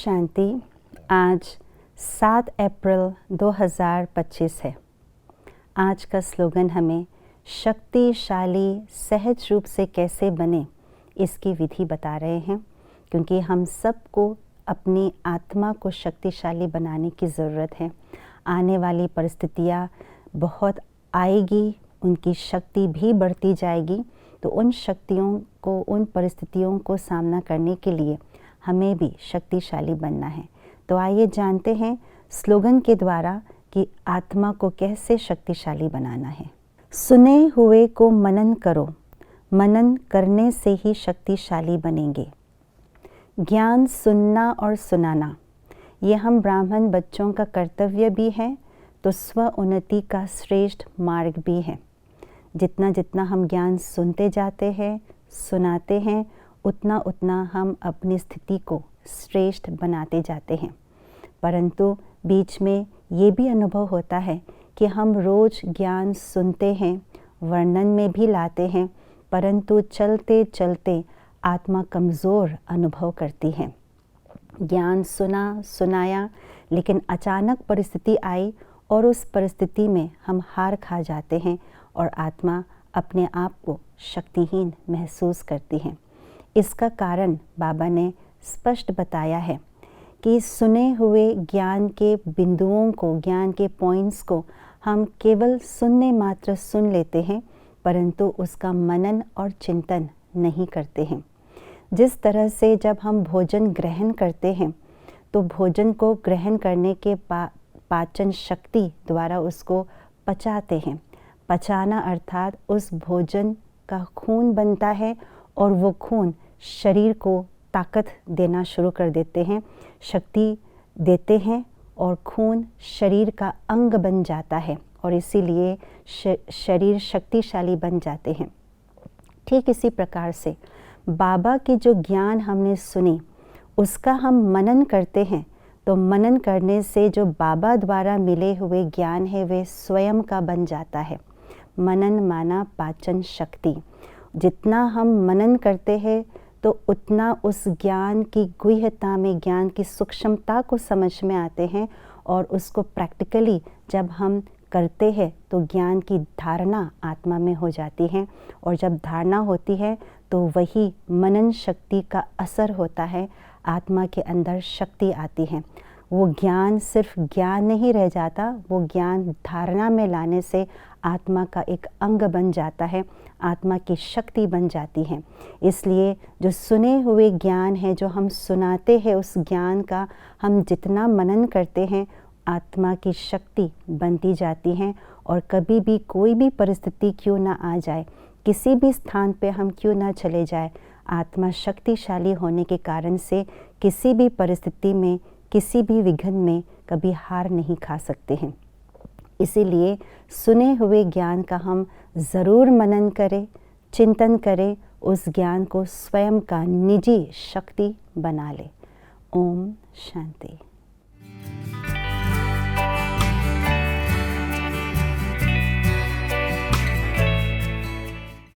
शांति। आज 7 अप्रैल 2025 है। आज का स्लोगन हमें शक्तिशाली सहज रूप से कैसे बने इसकी विधि बता रहे हैं, क्योंकि हम सबको अपनी आत्मा को शक्तिशाली बनाने की ज़रूरत है। आने वाली परिस्थितियाँ बहुत आएगी, उनकी शक्ति भी बढ़ती जाएगी, तो उन शक्तियों को, उन परिस्थितियों को सामना करने के लिए हमें भी शक्तिशाली बनना है। तो आइए जानते हैं स्लोगन के द्वारा कि आत्मा को कैसे शक्तिशाली बनाना है। सुने हुए को मनन करो, मनन करने से ही शक्तिशाली बनेंगे। ज्ञान सुनना और सुनाना, ये हम ब्राह्मण बच्चों का कर्तव्य भी है, तो स्व उन्नति का श्रेष्ठ मार्ग भी है। जितना जितना हम ज्ञान सुनते जाते हैं, सुनाते हैं, उतना उतना हम अपनी स्थिति को श्रेष्ठ बनाते जाते हैं। परंतु बीच में ये भी अनुभव होता है कि हम रोज़ ज्ञान सुनते हैं, वर्णन में भी लाते हैं, परंतु चलते चलते आत्मा कमज़ोर अनुभव करती है। ज्ञान सुना, सुनाया, लेकिन अचानक परिस्थिति आई और उस परिस्थिति में हम हार खा जाते हैं और आत्मा अपने आप को शक्तिहीन महसूस करती है। इसका कारण बाबा ने स्पष्ट बताया है कि सुने हुए ज्ञान के बिंदुओं को, ज्ञान के पॉइंट्स को हम केवल सुनने मात्र सुन लेते हैं, परंतु उसका मनन और चिंतन नहीं करते हैं। जिस तरह से जब हम भोजन ग्रहण करते हैं, तो भोजन को ग्रहण करने के पाचन शक्ति द्वारा उसको पचाते हैं। पचाना अर्थात उस भोजन का खून बनता है और वो खून शरीर को ताकत देना शुरू कर देते हैं, शक्ति देते हैं और खून शरीर का अंग बन जाता है और इसीलिए शरीर शक्तिशाली बन जाते हैं। ठीक इसी प्रकार से बाबा की जो ज्ञान हमने सुनी, उसका हम मनन करते हैं, तो मनन करने से जो बाबा द्वारा मिले हुए ज्ञान है वे स्वयं का बन जाता है। मनन माना पाचन शक्ति। जितना हम मनन करते हैं तो उतना उस ज्ञान की गुह्यता में, ज्ञान की सूक्ष्मता को समझ में आते हैं और उसको प्रैक्टिकली जब हम करते हैं तो ज्ञान की धारणा आत्मा में हो जाती है और जब धारणा होती है तो वही मनन शक्ति का असर होता है, आत्मा के अंदर शक्ति आती है। वो ज्ञान सिर्फ ज्ञान नहीं रह जाता, वो ज्ञान धारणा में लाने से आत्मा का एक अंग बन जाता है, आत्मा की शक्ति बन जाती है। इसलिए जो सुने हुए ज्ञान है, जो हम सुनाते हैं, उस ज्ञान का हम जितना मनन करते हैं, आत्मा की शक्ति बनती जाती है। और कभी भी कोई भी परिस्थिति क्यों ना आ जाए, किसी भी स्थान पे हम क्यों ना चले जाए, आत्मा शक्तिशाली होने के कारण से किसी भी परिस्थिति में, किसी भी विघ्न में कभी हार नहीं खा सकते हैं। इसीलिए सुने हुए ज्ञान का हम ज़रूर मनन करें, चिंतन करें, उस ज्ञान को स्वयं का निजी शक्ति बना लें। ओम शांति।